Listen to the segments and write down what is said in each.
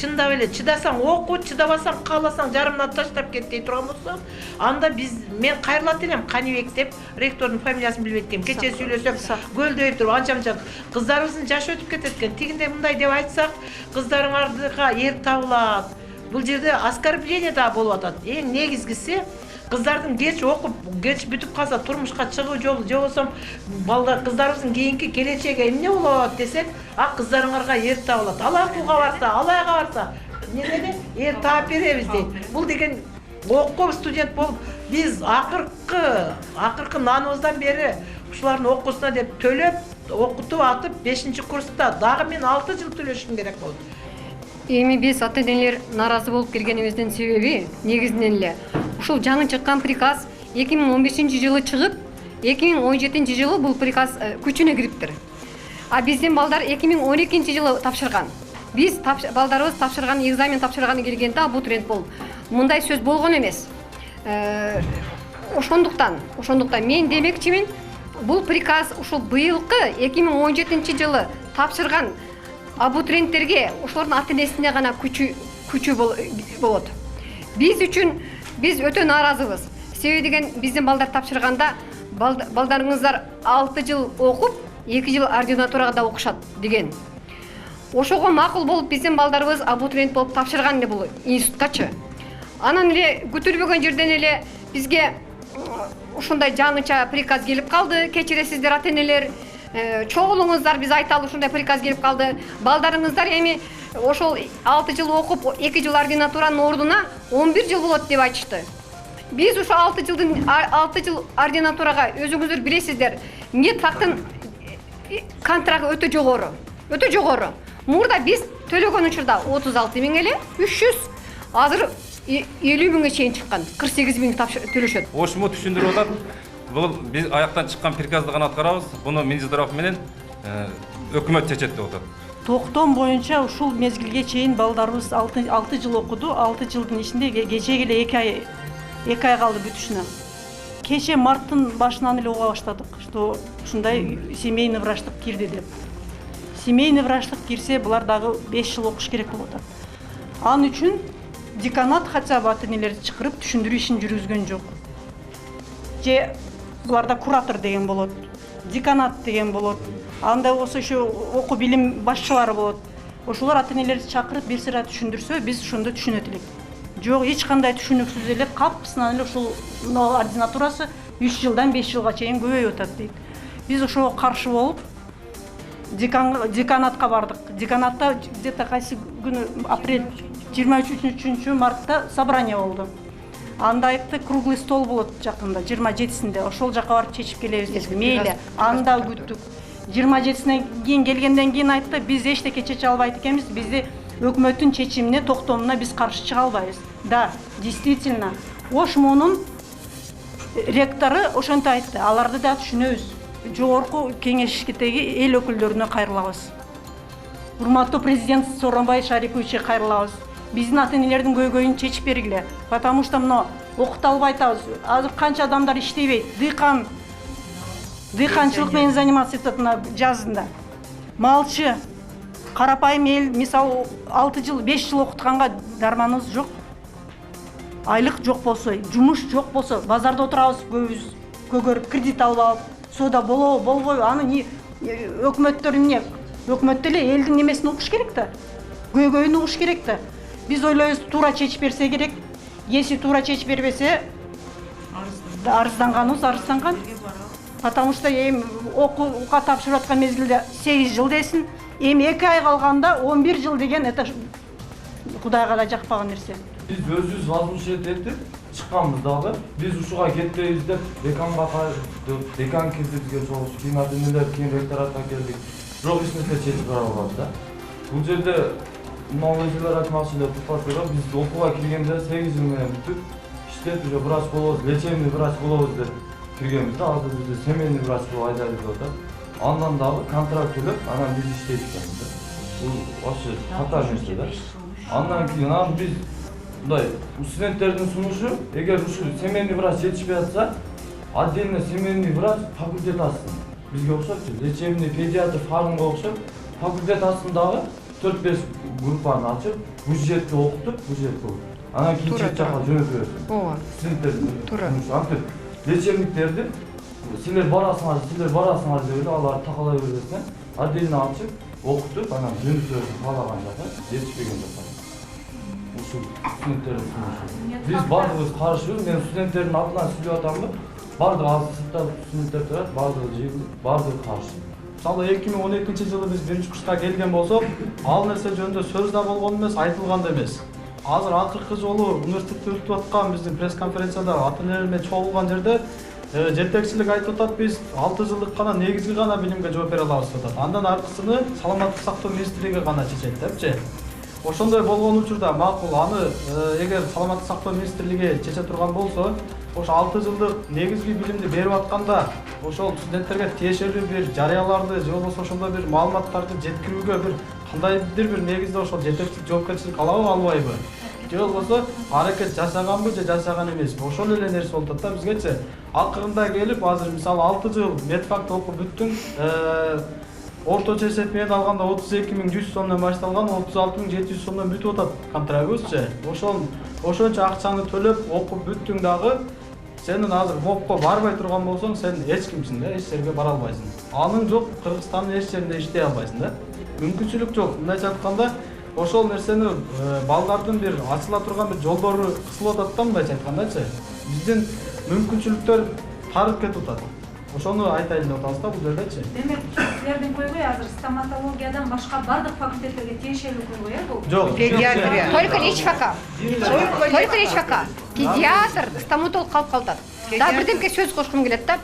чындап эле чыдасаң оку, чыдабасаң кааласаң жарымдан таштап кет дей турган болсо, анда мен кайрылат элем, Канибек деп ректордун фамилиясын билбейт экенмин. Кече сүйлөсөк көлдөйүп туруп анча-мынча кыздарыбыздын жашы өтүп кетет экен. Тигинде мындай деп айтсак, кыздарыңарга ер табылат. Бул жерде оскорбление да болуп атат. Эң негизгиси кыздардын кеч окуп, кеч бүтүп калса турмушка чыгуу жолу, же болбосо кыздарыбыздын кийинки келечеги эмне болот десек, кыздарыңарга ер табылат. Алай окууга барса, алайга барса, немеде ер таап беребиз дейт. Бул деген окуп студент болуп, биз акыркы наныбыздан бери ушулардын окуусуна деп төлөп, окутуп атып 5-курста дагы мен 6 жыл төлөшүм керек болду. Эми биз ата-энелер наразы болуп келгенибиздин себеби негизинен эле ушул жаңы чыккан приказ 2015-жылы чыгып, 2017-жылы бул приказ күчүнө кириптир. А биздин балдар 2012-жылы тапшырган. Биз балдарыбыз тапшырган, экзамен тапшырганы келгенде абитуриент болуп. Мындай сөз болгон эмес. Ошондуктан мен демекчимин, бул приказ ушул быйылкы 2017-жылы тапшырган абитуриенттерге, ошолордун ата-энесине гана күчү болот. Биз өтө нааразыбыз. Себеби деген биздин балдар тапшырганда балдарыңыздар 6 жыл окуп, 2 жыл ординатурага да окушат деген. Ошого макул болуп биздин балдарыбыз абитуриент болуп тапшырган эле бул институткачы. Анан эле күтүлбөгөн жерден эле бизге ушундай жаңыча приказ келип калды. Кечиресиздер ата-энелер, чогулуңуздар, биз айталы ушундай приказ келип калды. Балдарыңыздар эми ошол 6 жыл окуп, 2 жыл ординатуранын ордуна 11 жыл болот деп айтышты. Биз ушу 6 жыл ординатурага өзүңүздөр билесиздер, медфактын контрагы өтө жогору. Мурда биз төлөгөн учурда 36 000 эле, 300, азыр 50 000 чейин чыккан, 48 000 төлөшөт. Ошмо түшүндүрүп атат. Бул биз аяктан чыккан приказды гана аткарабыз. Буну Минздрав менен өкмөт чечет деп атат. Токтом боюнча ушул мезгилге чейин балдарыбыз 6 жыл окуду. 6 жылдын ичинде кечеге эле 2 ай калды бүтүшүнө. Кече марттын башынан эле уга баштадык, что ушундай семейный врачтык кирди деп. Семейный врачтык кирсе, булар дагы 5 жыл окуш керек болуп атат. Анын үчүн деканат хотя бы ата-энелерди чакырып түшүндүрүү ишин жүргүзгөн жок. Же буларда куратор деген болот, деканат деген болот. Анда болсо ошо окуу билим башчылары болот. Ошолор ата-энелерди чакырып бир сыйра түшүндүрсө, биз ошондо түшүнөт элек. Жок, эч кандай түшүнүксүз эле капсынан эле ушул ординатурасы 3 жылдан 5 жылга чейин көбөйүп атат дейт. Биз ошого каршы болуп деканатка бардык. Деканатта где-то кайсы күнү апрель 23 мартта собрание болду. Анда айтты, круглый стол болот жакында 27-синде. Ошол жака барып чечип келебиз деп. Мейли, анда күттүк. 27-синен кийин келгенден кийин айтты, биз эчтеке чече албайт экенбиз, бизди өкмөттүн чечимине, токтомуна биз каршы чыга албайбыз. Да, действительно, Ошмонун ректору ошентип айтты. Аларды да түшүнөбүз. Жогорку кеңештеги эл өкүлдөрүнө кайрылабыз. Урматтуу президент Сооронбай Шариповичке кайрылабыз. Биздин ата-энелердин көйгөйүн чечип бергиле. Потому что мына окута албай атабыз. Азыр канча адамдар иштебейт. Дыйканчылык менен заниматься этет мына жазында. Малчы, карапайым эл, мисалы 6 жыл, 5 жыл окутканга дарманыбыз жок. Айлык жок болсо, жумуш жок болсо, базарда отурабыз көбүбүз, көгөрүп кредит алып алып, соода болобу, болбойбу, аны өкмөттөр эмне? Өкмөт эле элдин немесин угуш керек да. Көйгөйүн угуш керек да. Биз ойлойбуз, туура чечип берсе керек. Если туура чечип бербесе, арызданган. Потому что эми окууга тапшырып аткан мезгилде 8 жыл десин, эми 2 ай калганда 11 жыл деген это Кудайга да жакпаган нерсе. Биз өзүбүз возмущение этип чыкканбыз дагы. Биз ушуга кетпейбиз деп деканга кайрылып, декан келди бизге чогулуп, кийин ата-энелер, кийин ректоратка келдик. Бирок эч нерсе чечип бара албады да. Бул жерде налоговый айтмакчы деп тукпатып, биз окууга киргенде 8 жыл менен бүтүп, иштеп уже врач болобуз, лечебный врач болобуз деп киргенбиз да. Азыр бизди семейный врач болуп айдайлы деп атат. Андан дагы контракт төлөп, анан биз иштейт экенбиз да. Бул вообще ката нерсе да. Андан кийин биз мындай студенттердин сунушу, эгер ушу семейный врач жетишпей атса, отдельно семейный врач факультет ачсын. Бизге окшопчу, лечебный педиатр фармга окшоп, факультет ачсын дагы 4-5 группаны ачып, бюджетти окутуп, анан кийин чет жака жөнөтүп берет. ооба, туура. Антип лечебниктерди силер барасыңар деп эле алар такалай бересине отдельно ачып, окутуп, анан жөнөтүп берет каалаган жака, жетишпеген жака. Ушул студенттердин сунушу. Биз баардыгыбыз каршыбыз, мен студенттердин атынан сүйлөп атамбы. Баардыгы азыр сыртта студенттер турат, баардыгы каршы. Мисалы 2012-жылы биз биринчи курска келген болсок, ал нерсе жөнүндө сөз да болгон эмес, айтылган да эмес. Азыр акыркы жолу университетте өтүп аткан биздин пресс-конференцияда ата-энелер чогулган жерде жетекчилик айтып атат, биз 6 жылдык гана негизги гана билимге жооп бере алабыз деп атат. Андан аркысыны саламаттык сактоо министрлиги гана чечет депчи. Ошондой болгон учурда макул аны эгер саламаттык сактоо министрлиги чече турган болсо, ошо 6 жылдык негизги билимди берип атканда, ошол студенттерге тиешелүү бир жарыяларды же болбосо ошондой бир маалыматтарды жеткирүүгө бир кандайдыр бир негизде ошол жетекчилик жоопкерчилик алабы, албайбы? Же болбосо аракет жасаганбы же жасаган эмеспи? Ошол эле нерсе болуп атат да бизгечи. Акырында келип, азыр мисалы 6 жыл медфакты окуп бүттүң, орточо эсеп менен алганда 32.100 сомдон башталган 36.700 сомдон бүтүп атат контрагыбызчы. Ошончо акчаны төлөп окуп бүттүң дагы, сенин азыр МОКко барбай турган болсоң, сен эч кимсиң да, эч жерге бара албайсың. Анын жок, Кыргызстандын эч жеринде иштей албайсың да. Мүмкүнчүлүк жок. Мындайча айтканда, ошол нерсени балдардын бир ачыла турган бир жолдору кысылып атат да, мындайча айткандачы. Биздин мүмкүнчүлүктөр тарып кетип атат. Ошону айтайын деп атабыз да бул жердечи. Демек, силердин койгой азыр стоматологиядан башка бардык факультеттерге тиешелүү койгой, бул? Жок. Педиатрия. Только РЕЧФК. Педиатр, стоматолог калып калат. Да бирдемке сөз кошкум келет да.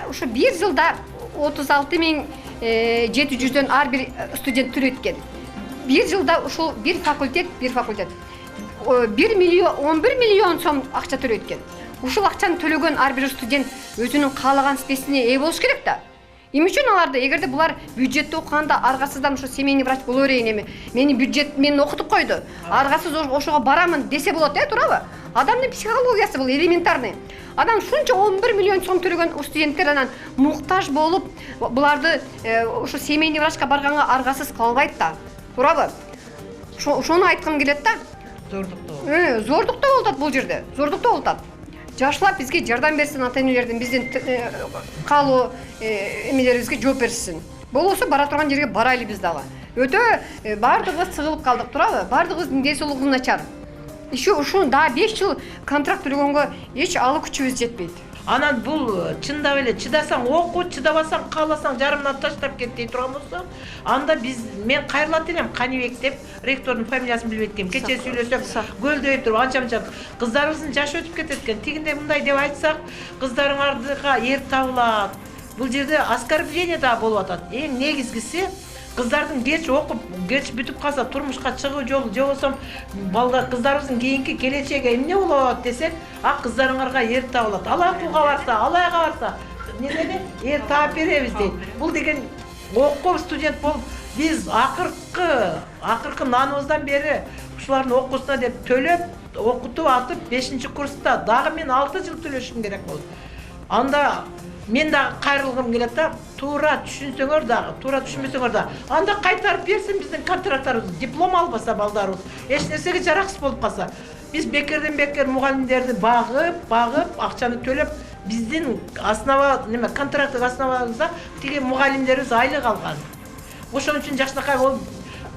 Ушу 1 жылда 36.700дөн ар бир студент түрөткөн. 1 жылда ушул бир факультет 11 миллион сом акча түрөткөн. Ушул акчаны төлөгөн ар бир студент өзүнүн каалаган спесине ээ болуш керек да. Эмне үчүн аларды эгерде булар бюджетте окуганда аргасыздан ушу семейный врач боло берейин эми. Мени бюджет мени окутуп койду. Аргасыз ошого барамын десе болот, туурабы? Адамдын психологиясы бул элементарный. Адам ушунча 11 миллион сом төлөгөн студенттер анан муктаж болуп, буларды ушу семейный врачка барганга аргасыз кыла албайт да. Туурабы? Ошону айткым келет да. Зордуктоо. Зордуктоо болуп атат бул жерде. Зордуктоо болуп атат. Жаштылар бизге жардам берсин, ата-энелердин биздин каалоо эмелерибизге жооп беришсин. Болбосо бара турган жерге барайлы биз дагы. Өтө бардыгыбыз сыгылып калдык, туурабы? Бардыгыбыздын денсаулыгыбыз начар. Еще ушун да 5 жыл контракт төлөгөнгө эч алуу күчүбүз жетпейт. Анан бул чындап эле чыдасаң оку, чыдабасаң кааласаң жарымдан таштап кет дей турган болсо, анда мен кайрылат элем, Канибек деп ректордун фамилиясын билбейт экенмин. Кече сүйлөсөк, гөлдөйүп туруп анча-мынча кыздарыбыздын жашы өтүп кетет экен. Тигинде мындай деп айтсак, кыздарыңарга ер табылат. Бул жерде оскорбление да болуп атат. Эң негизгиси кыздардын кеч окуп, кеч бүтүп калса турмушка чыгуу жолу же болсо балдар кыздарыбыздын кийинки келечеги эмне болот десек, кыздарыңарга ер табылат. Алай окууга барса, алайга барса, эмне эр таап беребиз дейт. Бул деген окуп студент болуп, биз акыркы наныбыздан бери ушулардын окуусуна деп төлөп, окутуп атып 5-курста дагы мен 6 жыл төлөшүм керек болду. Анда мен да кайрылгым келет да, туура түшүнсөңөр дагы, туура түшүнбөсөңөр да, анда кайтарып берсин биздин контракттарыбыз, диплом албаса балдарыбыз, эч нерсеге жараксыз болуп калса. Биз бекерден бекер мугалимдерди багып, акчаны төлөп, биздин основа контракттык основабызда тиги мугалимдерибиз айлык алган. Ошон үчүн жакшынакай болуп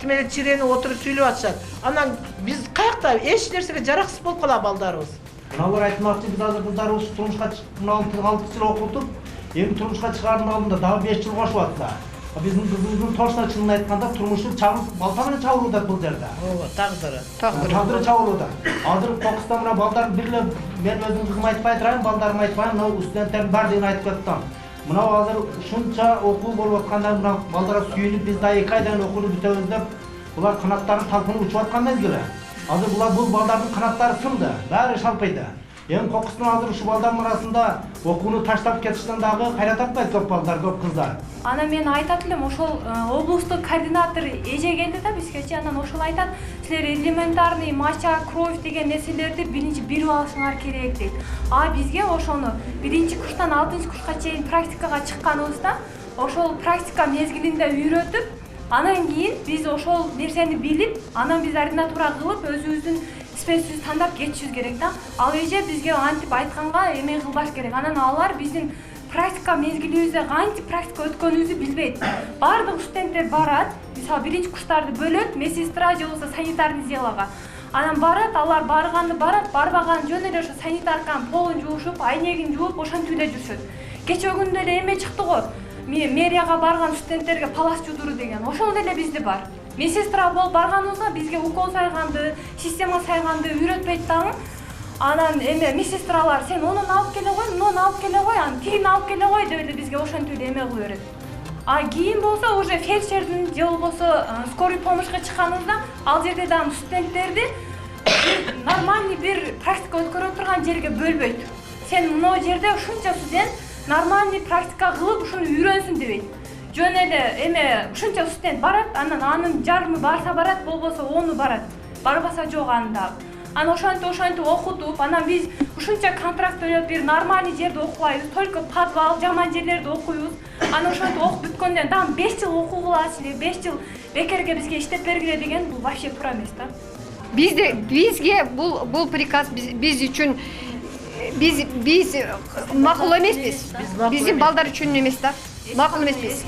тимеле чирени отуруп сүйлөп атышат. Анан биз каякта эч нерсеге жараксыз болуп калат балдарыбыз. Мыналар айтмакчы, биз азыр кыздарыбыз турмушка 6 жыл окутуп, эми турмушка чыгаардын алдында дагы 5 жыл кошуп атса. Биздин кызыбыздын точно чынын айтканда турмушу балта менен чабылууда бул жерде. Ооба, тагдыры чабылууда. Азыр Кокуста мына балдар бирле, мен өзүм кызым айтпай турайын, балдарым айтпайын, мына студенттердин баардыгын айтып кеттим. Мына азыр ушунча окуу болуп атканда мына балдарга сүйүнүп биз да 2 айдан окууну бүтөбүз деп, булар канаттарын талпынып учуп аткан мезгили. Азыр бул балдардын канаттары сынды, баары шалпайды. Эми Кокустун азыр ушу балдардын арасында окууну таштап кетиштен дагы кайра таппайт көп балдар, көп кыздар. Ана мен айтат элем, ошол облустук координатор эже келди да бизгечи, анан ошол айтат, силер элементарный моча, кровь деген нерселерди биринчи билип алышыңар керек дейт. Бизге ошону 1-курстан 6-курска чейин практикага чыкканыбызда, ошол практика мезгилинде үйрөтүп, Анан кийин биз ошол нерсени билип, анан биз ординатура кылып өзүбүздүн специбизди тандап кетишибиз керек да. Ал эже бизге антип айтканга эме кылбаш керек. Анан алар биздин практика мезгилибизде кантип практика өткөнүбүздү билбейт. Бардык студенттер барат, мисалы биринчи курстарды бөлөт, медсестра же болбосо санитарный делага. Анан барат, алар барганды барат, барбаган жөн эле ошо санитарканын полун жуушуп, айнегин жууп, ошентип эле жүрүшөт. Кече күндө эле эме чыкты го. Мэрияга барган студенттерге палас жудуруу деген. Ошол деле бизде бар. Медсестра болуп барганыбызда бизге укол сайганды, система сайганды үйрөтпөйт дагы. Анан эме медсестралар сен онун алып келе кой, мунун алып келе кой, анан тигини алып келе кой деп эле бизге ошентип эле эме кылып берет. А кийин болсо уже фельдшердин же болбосо скорый помощька чыкканыбызда ал жерде дагы студенттерди нормальный бир практика өткөрө турган жерге бөлбөйт. Сен мына жерде ушунча студент нормальный практика кылып ушуну үйрөнсүн дебейт. Жөн эле эме ушунча студент барат, анан анын жарымы барса барат, болбосо ону барат. Барбаса жок анда. Анан ошентип окутуп, анан биз ушунча контракт төлөп бир нормальный жерде окубайбыз, только подвал, жаман жерлерде окуйбуз. Анан ошентип окуп бүткөндөн дагы 5 жыл окуу кыласыз, 5 жыл бекерге бизге иштеп бергиле деген бул вообще туура эмес да. Бизге бул приказ биз үчүн биз макул эмеспиз. Биздин балдар үчүн эмес да. Макул эмеспиз.